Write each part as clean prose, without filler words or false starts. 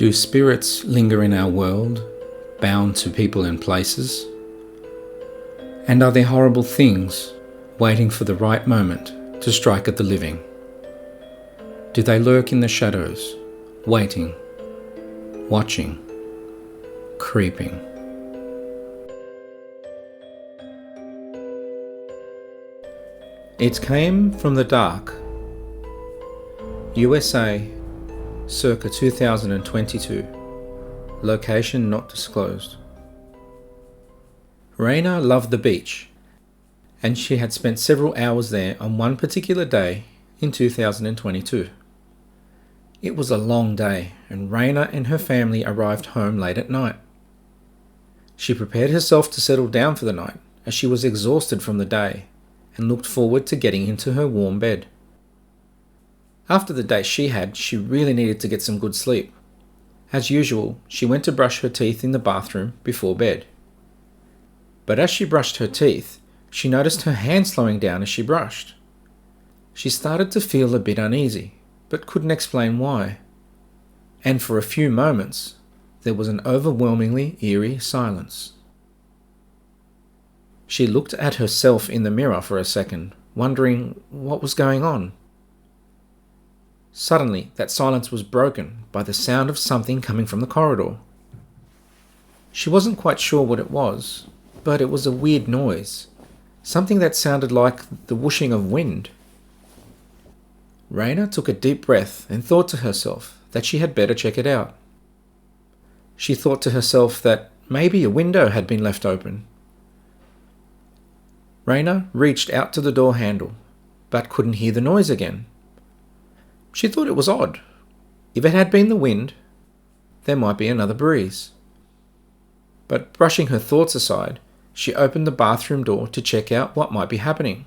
Do spirits linger in our world, bound to people and places? And are there horrible things waiting for the right moment to strike at the living? Do they lurk in the shadows, waiting, watching, creeping? It came from the dark. USA, circa 2022. Location not disclosed. Raina loved the beach, and she had spent several hours there on one particular day in 2022. It was a long day, and Raina and her family arrived home late at night. She prepared herself to settle down for the night, as she was exhausted from the day, and looked forward to getting into her warm bed. After the day she had, she really needed to get some good sleep. As usual, she went to brush her teeth in the bathroom before bed. But as she brushed her teeth, she noticed her hand slowing down as she brushed. She started to feel a bit uneasy, but couldn't explain why. And for a few moments, there was an overwhelmingly eerie silence. She looked at herself in the mirror for a second, wondering what was going on. Suddenly, that silence was broken by the sound of something coming from the corridor. She wasn't quite sure what it was, but it was a weird noise, something that sounded like the whooshing of wind. Raina took a deep breath and thought to herself that she had better check it out. She thought to herself that maybe a window had been left open. Raina reached out to the door handle, but couldn't hear the noise again. She thought it was odd. If it had been the wind, there might be another breeze. But brushing her thoughts aside, she opened the bathroom door to check out what might be happening.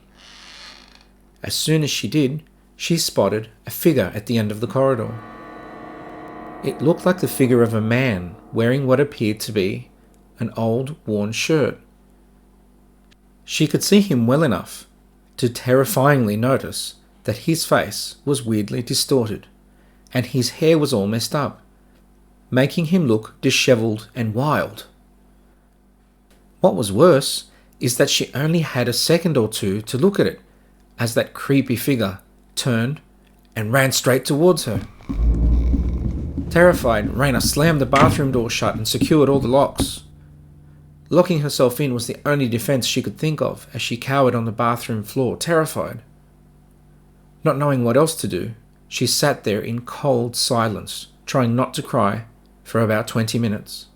As soon as she did, she spotted a figure at the end of the corridor. It looked like the figure of a man wearing what appeared to be an old, worn shirt. She could see him well enough to terrifyingly notice that his face was weirdly distorted, and his hair was all messed up, making him look dishevelled and wild. What was worse is that she only had a second or two to look at it, as that creepy figure turned and ran straight towards her. Terrified, Raina slammed the bathroom door shut and secured all the locks. Locking herself in was the only defence she could think of as she cowered on the bathroom floor, terrified. Not knowing what else to do, she sat there in cold silence, trying not to cry, for about 20 minutes.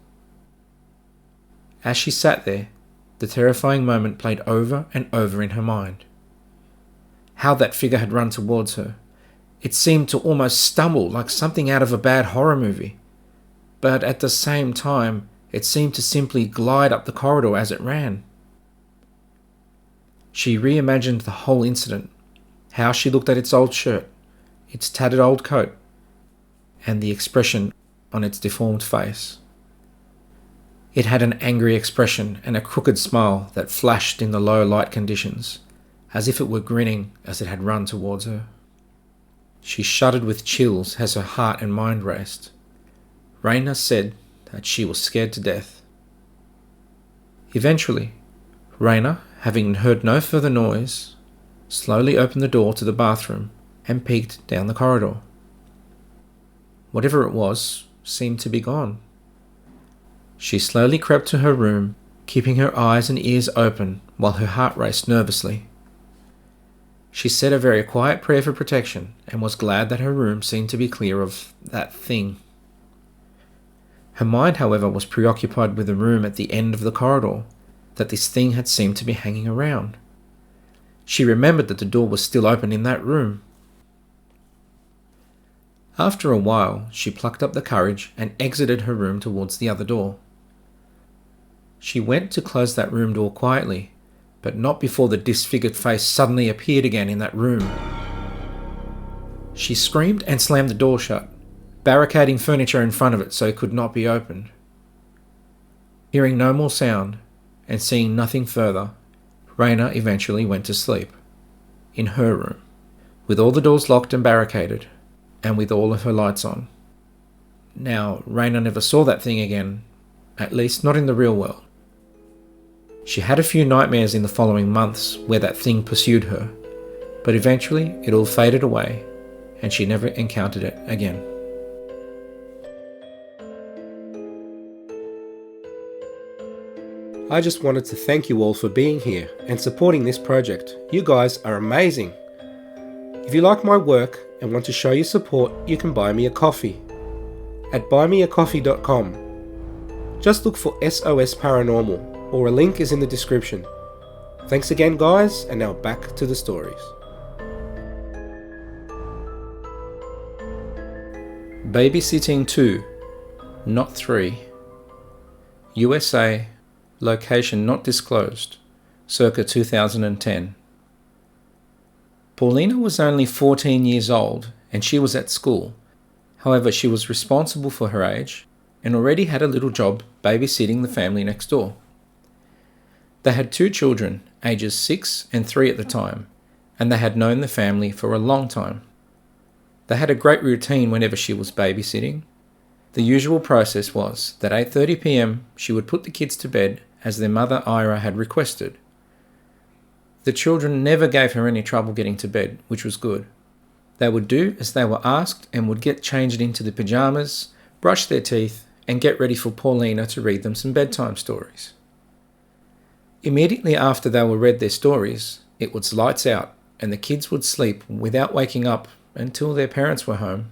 As she sat there, the terrifying moment played over and over in her mind. How that figure had run towards her. It seemed to almost stumble like something out of a bad horror movie. But at the same time, it seemed to simply glide up the corridor as it ran. She reimagined the whole incident. How she looked at its old shirt, its tattered old coat, and the expression on its deformed face. It had an angry expression and a crooked smile that flashed in the low light conditions, as if it were grinning as it had run towards her. She shuddered with chills as her heart and mind raced. Raina said that she was scared to death. Eventually, Raina, having heard no further noise, slowly opened the door to the bathroom and peeked down the corridor. Whatever it was seemed to be gone. She slowly crept to her room, keeping her eyes and ears open while her heart raced nervously. She said a very quiet prayer for protection and was glad that her room seemed to be clear of that thing. Her mind, however, was preoccupied with the room at the end of the corridor that this thing had seemed to be hanging around. She remembered that the door was still open in that room. After a while, she plucked up the courage and exited her room towards the other door. She went to close that room door quietly, but not before the disfigured face suddenly appeared again in that room. She screamed and slammed the door shut, barricading furniture in front of it so it could not be opened. Hearing no more sound and seeing nothing further, Raina eventually went to sleep, in her room, with all the doors locked and barricaded, and with all of her lights on. Now, Raina never saw that thing again, at least not in the real world. She had a few nightmares in the following months where that thing pursued her, but eventually it all faded away and she never encountered it again. I just wanted to thank you all for being here and supporting this project. You guys are amazing. If you like my work and want to show your support, you can buy me a coffee at buymeacoffee.com. Just look for SOS Paranormal, or a link is in the description. Thanks again, guys, and now back to the stories. Babysitting 2, not 3. USA, location not disclosed, circa 2010. Paulina was only 14 years old and she was at school. However, she was responsible for her age and already had a little job babysitting the family next door. They had 2 children, ages 6 and 3 at the time, and they had known the family for a long time. They had a great routine whenever she was babysitting. The usual process was that 8:30 p.m. she would put the kids to bed as their mother Ira had requested. The children never gave her any trouble getting to bed, which was good. They would do as they were asked and would get changed into the pyjamas, brush their teeth, and get ready for Paulina to read them some bedtime stories. Immediately after they were read their stories, it was lights out and the kids would sleep without waking up until their parents were home.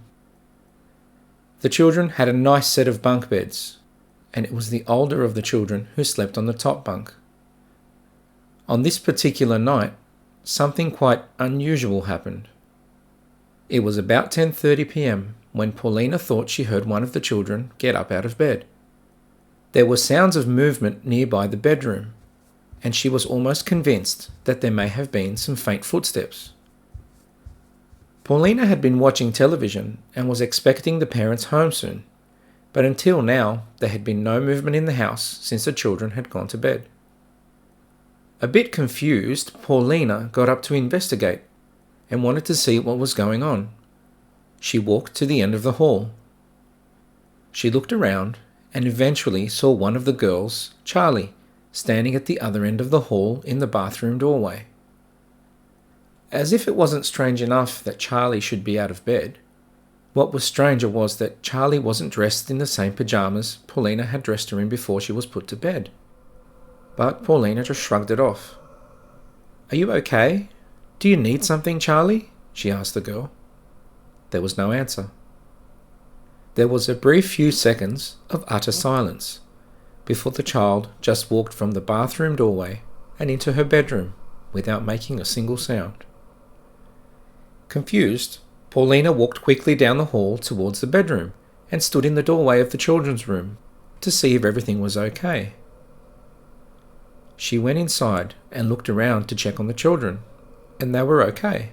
The children had a nice set of bunk beds, and it was the older of the children who slept on the top bunk. On this particular night, something quite unusual happened. It was about 10:30 p.m. when Paulina thought she heard one of the children get up out of bed. There were sounds of movement nearby the bedroom, and she was almost convinced that there may have been some faint footsteps. Paulina had been watching television and was expecting the parents home soon, but until now there had been no movement in the house since the children had gone to bed. A bit confused, Paulina got up to investigate and wanted to see what was going on. She walked to the end of the hall. She looked around and eventually saw one of the girls, Charlie, standing at the other end of the hall in the bathroom doorway. As if it wasn't strange enough that Charlie should be out of bed, what was stranger was that Charlie wasn't dressed in the same pyjamas Paulina had dressed her in before she was put to bed. But Paulina just shrugged it off. "Are you okay? Do you need something, Charlie?" she asked the girl. There was no answer. There was a brief few seconds of utter silence before the child just walked from the bathroom doorway and into her bedroom without making a single sound. Confused, Paulina walked quickly down the hall towards the bedroom and stood in the doorway of the children's room to see if everything was okay. She went inside and looked around to check on the children, and they were okay.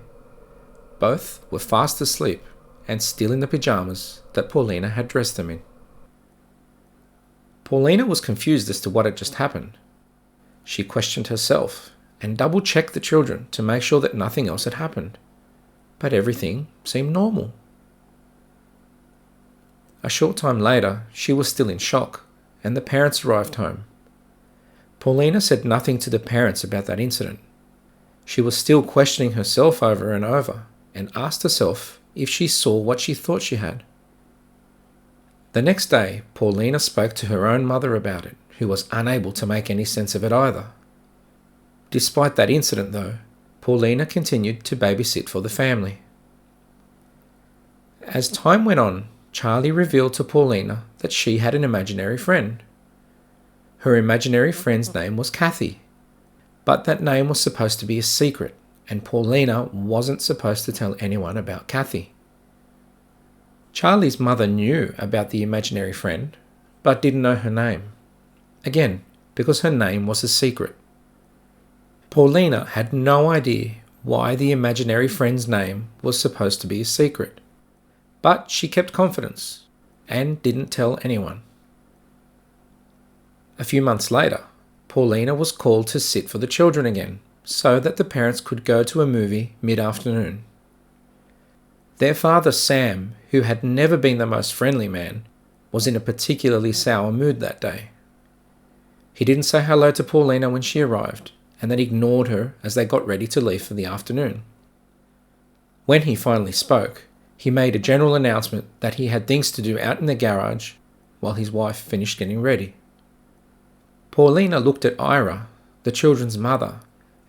Both were fast asleep and still in the pyjamas that Paulina had dressed them in. Paulina was confused as to what had just happened. She questioned herself and double-checked the children to make sure that nothing else had happened, but everything seemed normal. A short time later, she was still in shock, and the parents arrived home. Paulina said nothing to the parents about that incident. She was still questioning herself over and over, and asked herself if she saw what she thought she had. The next day, Paulina spoke to her own mother about it, who was unable to make any sense of it either. Despite that incident, though, Paulina continued to babysit for the family. As time went on, Charlie revealed to Paulina that she had an imaginary friend. Her imaginary friend's name was Kathy, but that name was supposed to be a secret, and Paulina wasn't supposed to tell anyone about Kathy. Charlie's mother knew about the imaginary friend, but didn't know her name. Again, because her name was a secret. Paulina had no idea why the imaginary friend's name was supposed to be a secret, but she kept confidence and didn't tell anyone. A few months later, Paulina was called to sit for the children again, so that the parents could go to a movie mid-afternoon. Their father Sam, who had never been the most friendly man, was in a particularly sour mood that day. He didn't say hello to Paulina when she arrived, and then ignored her as they got ready to leave for the afternoon. When he finally spoke, he made a general announcement that he had things to do out in the garage while his wife finished getting ready. Paulina looked at Ira, the children's mother,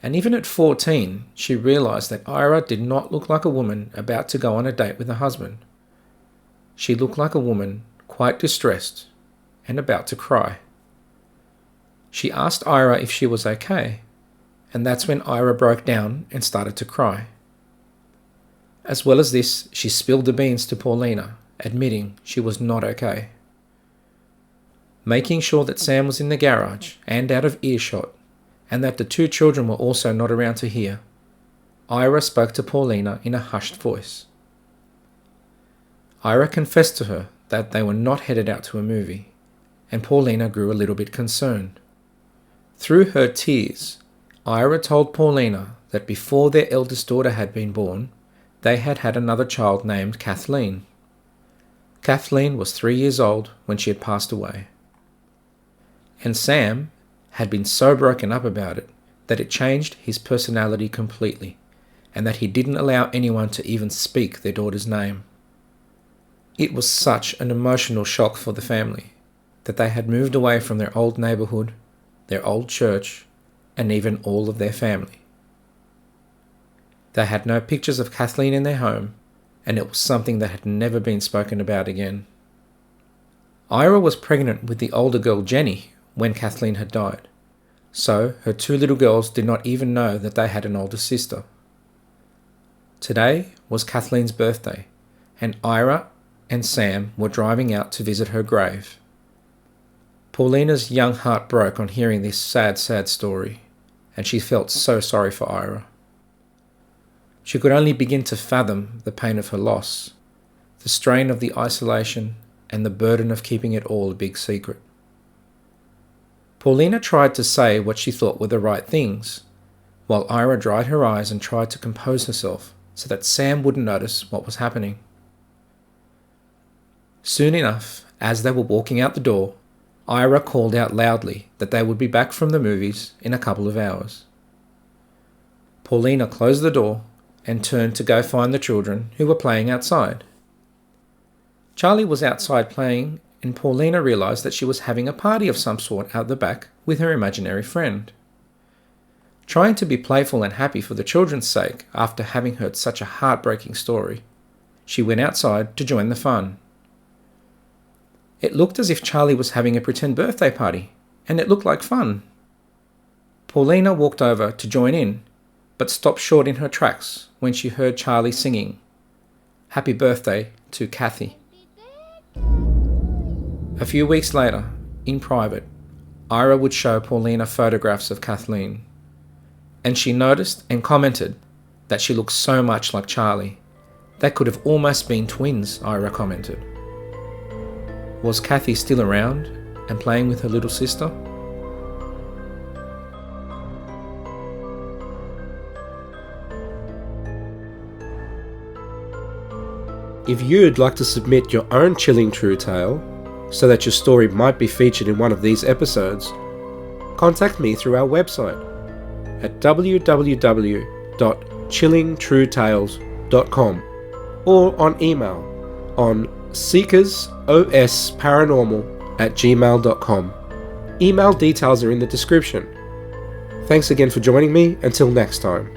and even at 14, she realised that Ira did not look like a woman about to go on a date with her husband. She looked like a woman quite distressed and about to cry. She asked Ira if she was okay, and that's when Ira broke down and started to cry. As well as this, she spilled the beans to Paulina, admitting she was not okay. Making sure that Sam was in the garage and out of earshot, and that the two children were also not around to hear, Ira spoke to Paulina in a hushed voice. Ira confessed to her that they were not headed out to a movie, and Paulina grew a little bit concerned. Through her tears, Ira told Paulina that before their eldest daughter had been born, they had had another child named Kathleen. Kathleen was 3 years old when she had passed away. And Sam had been so broken up about it that it changed his personality completely, and that he didn't allow anyone to even speak their daughter's name. It was such an emotional shock for the family that they had moved away from their old neighbourhood, their old church, and even all of their family. They had no pictures of Kathleen in their home, and it was something that had never been spoken about again. Ira was pregnant with the older girl Jenny when Kathleen had died, so her two little girls did not even know that they had an older sister. Today was Kathleen's birthday, and Ira and Sam were driving out to visit her grave. Paulina's young heart broke on hearing this sad story, and she felt so sorry for Ira. She could only begin to fathom the pain of her loss, the strain of the isolation, and the burden of keeping it all a big secret. Paulina tried to say what she thought were the right things, while Ira dried her eyes and tried to compose herself so that Sam wouldn't notice what was happening. Soon enough, as they were walking out the door, Ira called out loudly that they would be back from the movies in a couple of hours. Paulina closed the door and turned to go find the children who were playing outside. Charlie was outside playing, and Paulina realised that she was having a party of some sort out the back with her imaginary friend. Trying to be playful and happy for the children's sake after having heard such a heartbreaking story, she went outside to join the fun. It looked as if Charlie was having a pretend birthday party, and it looked like fun. Paulina walked over to join in, but stopped short in her tracks when she heard Charlie singing "Happy Birthday" to Kathy. A few weeks later, in private, Ira would show Paulina photographs of Kathleen, and she noticed and commented that she looked so much like Charlie. They could have almost been twins, Ira commented. Was Kathy still around and playing with her little sister? If you'd like to submit your own chilling true tale, so that your story might be featured in one of these episodes, contact me through our website at www.chillingtruetales.com or on email on seekersosparanormal@gmail.com. Email details are in the description. Thanks again for joining me. Until next time.